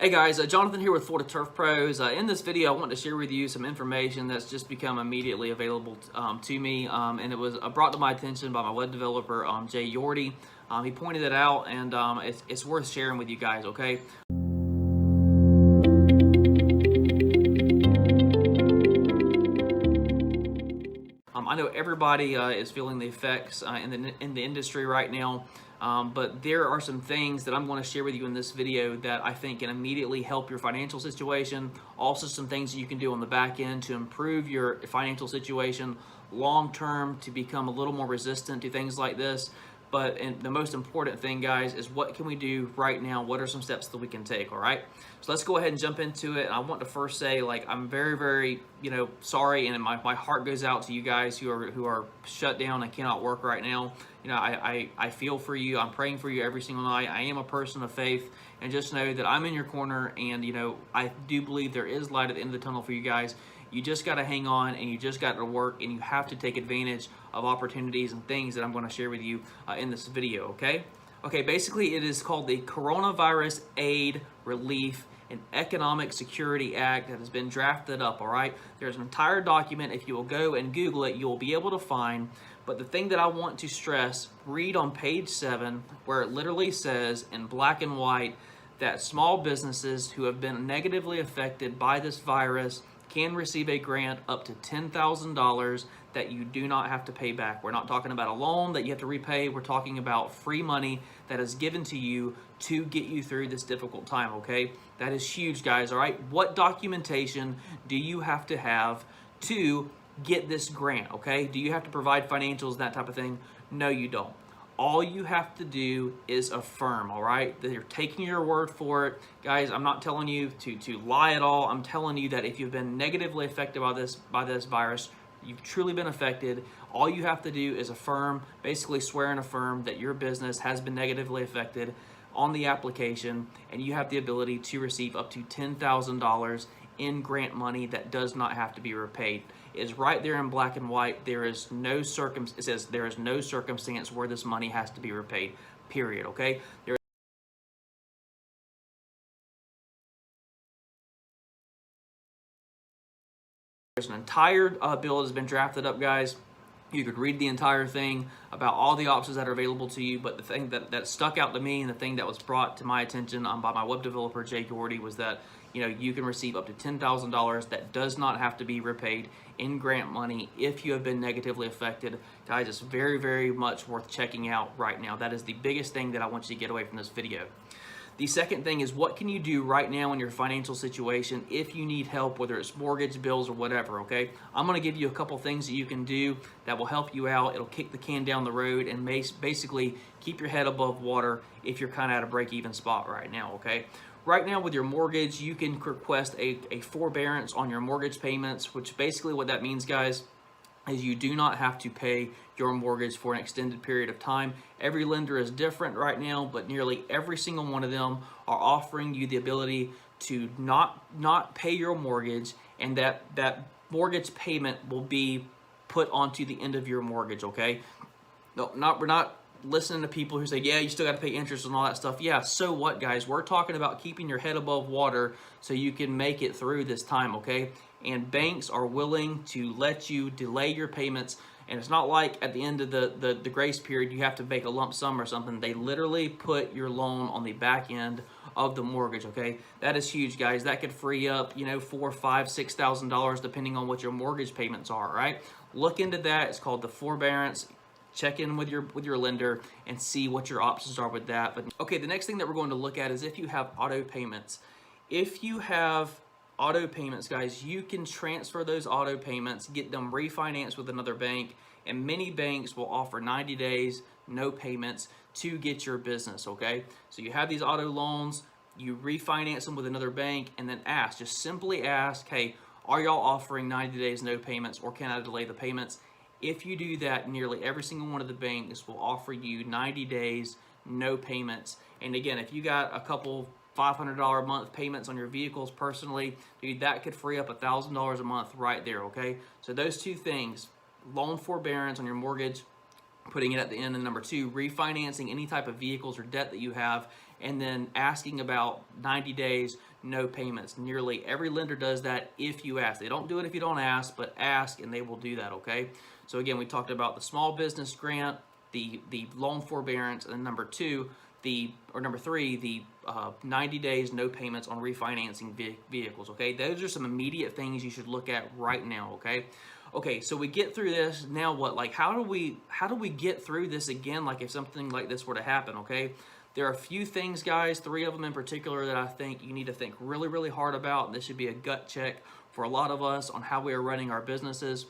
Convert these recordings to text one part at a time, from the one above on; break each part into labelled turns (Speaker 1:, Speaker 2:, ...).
Speaker 1: Hey guys, Jonathan here with Florida Turf Pros. In this video, I want to share with you some information that's just become immediately available to me, and it was brought to my attention by my web developer, Yorty. He pointed it out, and it's worth sharing with you guys, okay? I know everybody is feeling the effects in the industry right now, but there are some things that I'm going to share with you in this video that I think can immediately help your financial situation. Also, some things that you can do on the back end to improve your financial situation long term, to become a little more resistant to things like this. But the most important thing, guys, is what can we do right now? What are some steps that we can take, all right? So let's go ahead and jump into it. I want to first say, I'm very, very, sorry, and my heart goes out to you guys who are shut down and cannot work right now. I feel for you. I'm praying for you every single night. I am a person of faith, and just know that I'm in your corner, and, I do believe there is light at the end of the tunnel for you guys. You just got to hang on, and you just got to work, and you have to take advantage of opportunities and things that I'm going to share with you in this video, okay? Okay, basically it is called the Coronavirus Aid, Relief, and Economic Security Act that has been drafted up, all right? There's an entire document. If you will go and Google it, you'll be able to find. But the thing that I want to stress, read on page 7, where it literally says in black and white that small businesses who have been negatively affected by this virus can receive a grant up to $10,000 that you do not have to pay back. We're not talking about a loan that you have to repay. We're talking about free money that is given to you to get you through this difficult time, okay? That is huge, guys, all right? What documentation do you have to get this grant, okay? Do you have to provide financials, that type of thing? No, you don't. All you have to do is affirm, all right? That you're taking your word for it. Guys, I'm not telling you to lie at all. I'm telling you that if you've been negatively affected by this virus, you've truly been affected, all you have to do is affirm, basically swear and affirm that your business has been negatively affected on the application, and you have the ability to receive up to $10,000 in grant money that does not have to be repaid. It is right there in black and white. It says there is no circumstance where this money has to be repaid, period, okay? There's an entire bill that has been drafted up, guys. You could read the entire thing about all the options that are available to you, but the thing that stuck out to me and the thing that was brought to my attention by my web developer, Yorty, was that you can receive up to $10,000 that does not have to be repaid in grant money if you have been negatively affected. Guys, it's very, very much worth checking out right now. That is the biggest thing that I want you to get away from this video. The second thing is, what can you do right now in your financial situation if you need help, whether it's mortgage, bills, or whatever, okay? I'm going to give you a couple things that you can do that will help you out. It'll kick the can down the road and basically keep your head above water if you're kind of at a break-even spot right now, okay? Right now with your mortgage, you can request a forbearance on your mortgage payments, which basically what that means, guys, is you do not have to pay your mortgage for an extended period of time. Every lender is different right now, but nearly every single one of them are offering you the ability to not pay your mortgage, and that mortgage payment will be put onto the end of your mortgage, okay? No, we're not listening to people who say, yeah, you still got to pay interest and all that stuff. Yeah, so what, guys? We're talking about keeping your head above water so you can make it through this time, okay? And banks are willing to let you delay your payments, and it's not like at the end of the grace period you have to make a lump sum or something. They literally put your loan on the back end of the mortgage, okay? That is huge, guys. That could free up, $4,000, $5,000, $6,000 depending on what your mortgage payments are, right? Look into that. It's called the forbearance. Check in with your lender and see what your options are with that. But okay, the next thing that we're going to look at is if you have auto payments. If you have auto payments, guys, you can transfer those auto payments, get them refinanced with another bank, and many banks will offer 90 days, no payments to get your business, okay? So you have these auto loans, you refinance them with another bank, and then just simply ask, hey, are y'all offering 90 days, no payments, or can I delay the payments? If you do that, nearly every single one of the banks will offer you 90 days, no payments. And again, if you got a couple $500 a month payments on your vehicles personally, dude, that could free up $1,000 a month right there, okay? So those two things, loan forbearance on your mortgage, putting it at the end, and number two, refinancing any type of vehicles or debt that you have, and then asking about 90 days, no payments. Nearly every lender does that if you ask. They don't do it if you don't ask, but ask and they will do that, okay? So again, we talked about the small business grant, the loan forbearance, and then number three, the 90 days no payments on refinancing vehicles, okay? Those are some immediate things you should look at right now, okay? Okay, so we get through this. Now what? Like, how do we get through this again? Like, if something like this were to happen, okay? There are a few things, guys, 3 of them in particular, that I think you need to think really, really hard about. This should be a gut check for a lot of us on how we are running our businesses.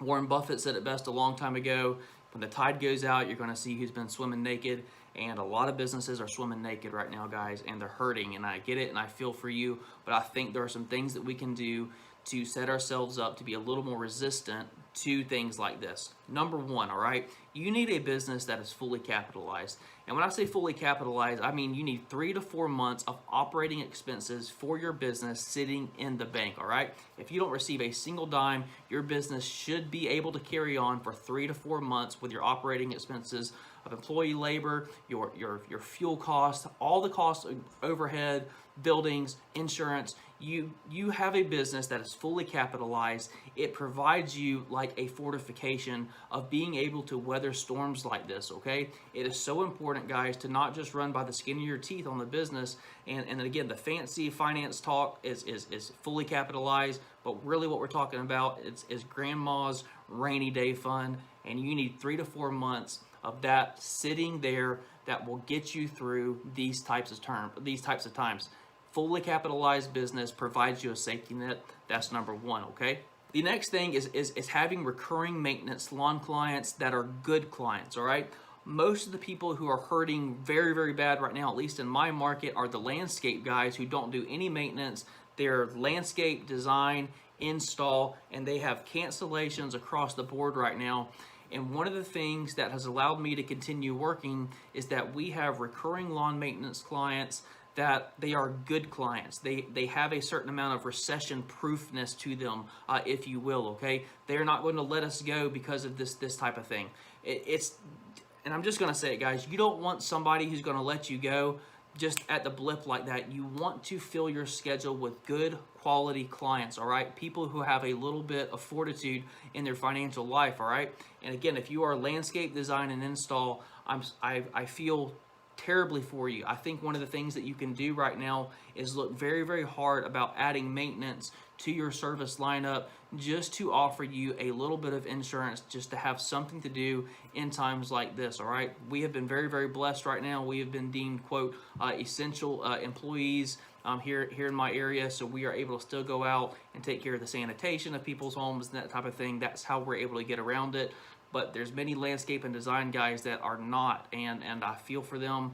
Speaker 1: Warren Buffett said it best a long time ago: when the tide goes out, you're going to see who's been swimming naked. And a lot of businesses are swimming naked right now, guys, and they're hurting. And I get it, and I feel for you, but I think there are some things that we can do to set ourselves up to be a little more resistant to things like this. Number 1, all right, you need a business that is fully capitalized. And when I say fully capitalized, I mean you need 3 to 4 months of operating expenses for your business sitting in the bank, all right? If you don't receive a single dime, your business should be able to carry on for 3 to 4 months with your operating expenses of employee labor, your fuel costs, all the costs of overhead, buildings, insurance. You have a business that is fully capitalized. It provides you like a fortification of being able to weather storms like this, okay? It is so important, guys, to not just run by the skin of your teeth on the business. And again, the fancy finance talk is fully capitalized, but really what we're talking about is grandma's rainy day fund, and you need 3 to 4 months of that sitting there that will get you through these types of times. Fully capitalized business provides you a safety net. That's number 1, okay? The next thing is having recurring maintenance lawn clients that are good clients, all right? Most of the people who are hurting very, very bad right now, at least in my market, are the landscape guys who don't do any maintenance. They're landscape, design, install, and they have cancellations across the board right now. And one of the things that has allowed me to continue working is that we have recurring lawn maintenance clients that they are good clients. They have a certain amount of recession proofness to them, if you will, okay? They're not going to let us go because of this type of thing. And I'm just going to say it, guys, you don't want somebody who's going to let you go just at the blip like that. You want to fill your schedule with good quality clients, all right? People who have a little bit of fortitude in their financial life, all right? And again, if you are landscape design and install, I feel terribly for you. I think one of the things that you can do right now is look very, very hard about adding maintenance to your service lineup, just to offer you a little bit of insurance, just to have something to do in times like this, all right? We have been very, very blessed right now. We have been deemed, quote, essential employees here in my area, so we are able to still go out and take care of the sanitation of people's homes and that type of thing. That's how we're able to get around it. But there's many landscape and design guys that are not, and I feel for them.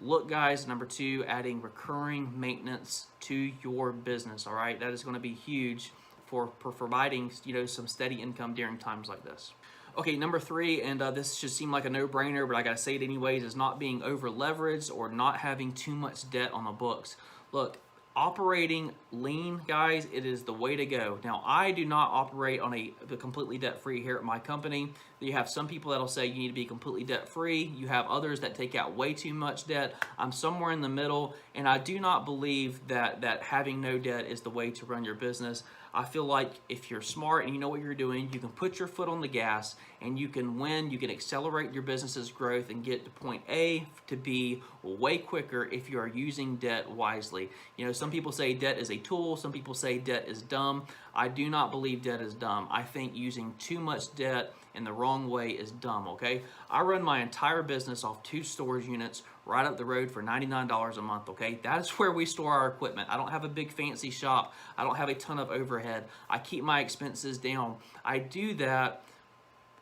Speaker 1: Look, guys, number 2, adding recurring maintenance to your business, all right? That is going to be huge for providing, some steady income during times like this. Okay, number 3, and this should seem like a no-brainer, but I got to say it anyways, is not being over-leveraged or not having too much debt on the books. Look, operating lean, guys, it is the way to go. Now, I do not operate on a completely debt-free here at my company. You have some people that'll say you need to be completely debt-free. You have others that take out way too much debt. I'm somewhere in the middle, and I do not believe that having no debt is the way to run your business. I feel like if you're smart and you know what you're doing, you can put your foot on the gas and you can win. You can accelerate your business's growth and get to point A to B way quicker if you are using debt wisely. Some people say debt is a tool. Some people say debt is dumb. I do not believe debt is dumb. I think using too much debt in the wrong way is dumb, okay? I run my entire business off 2 storage units right up the road for $99 a month, okay? That's where we store our equipment. I don't have a big fancy shop. I don't have a ton of overhead. I keep my expenses down. I do that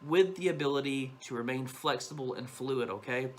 Speaker 1: with the ability to remain flexible and fluid, okay?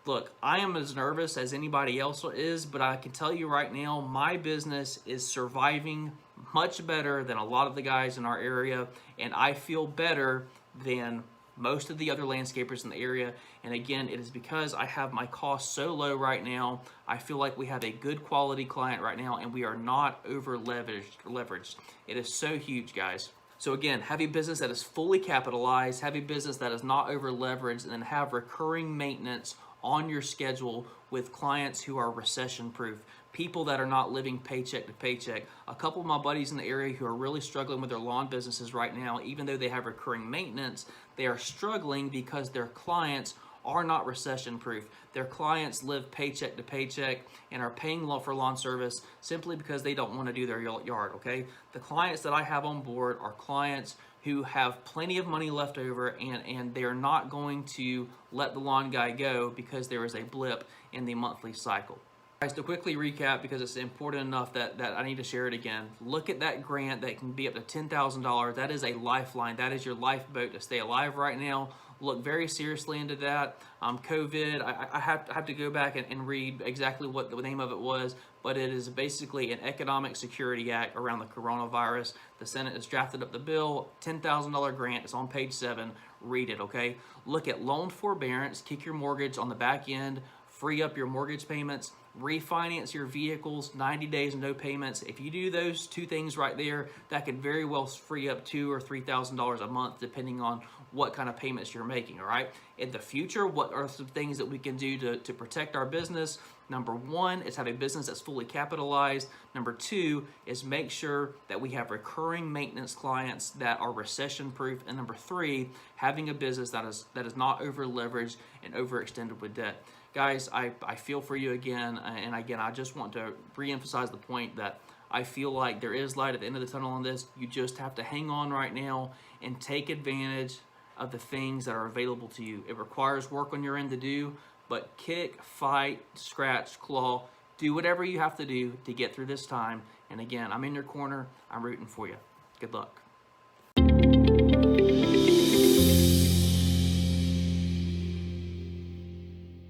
Speaker 1: Look, I am as nervous as anybody else is, but I can tell you right now, my business is surviving much better than a lot of the guys in our area, and I feel better than most of the other landscapers in the area. And again, it is because I have my costs so low right now. I feel like we have a good quality client right now, and we are not over leveraged. It is so huge, guys. So again, have a business that is fully capitalized, have a business that is not over leveraged, and then have recurring maintenance on your schedule with clients who are recession proof, people that are not living paycheck to paycheck. A couple of my buddies in the area who are really struggling with their lawn businesses right now, even though they have recurring maintenance, they are struggling because their clients are not recession proof. Their clients live paycheck to paycheck and are paying for lawn service simply because they don't want to do their yard, okay? The clients that I have on board are clients who have plenty of money left over, and they're not going to let the lawn guy go because there is a blip in the monthly cycle. Guys, to quickly recap, because it's important enough that I need to share it again, look at that grant that can be up to $10,000. That is a lifeline. That is your lifeboat to stay alive right now. Look very seriously into that. COVID, I have to go back and read exactly what the name of it was, but it is basically an economic security act around the coronavirus. The Senate has drafted up the bill, $10,000 grant. It's on page 7. Read it, okay? Look at loan forbearance, kick your mortgage on the back end, free up your mortgage payments, refinance your vehicles, 90 days no payments. If you do those 2 things right there, that could very well free up $2,000 or $3,000 a month, depending on what kind of payments you're making, all right? In the future, what are some things that we can do to protect our business? Number 1 is have a business that's fully capitalized. Number 2 is make sure that we have recurring maintenance clients that are recession proof. And number 3, having a business that is not over leveraged and overextended with debt. Guys, I feel for you again, and again, I just want to re-emphasize the point that I feel like there is light at the end of the tunnel on this. You just have to hang on right now and take advantage of the things that are available to you. It requires work on your end to do, but kick, fight, scratch, claw, do whatever you have to do to get through this time. And again, I'm in your corner. I'm rooting for you. Good luck.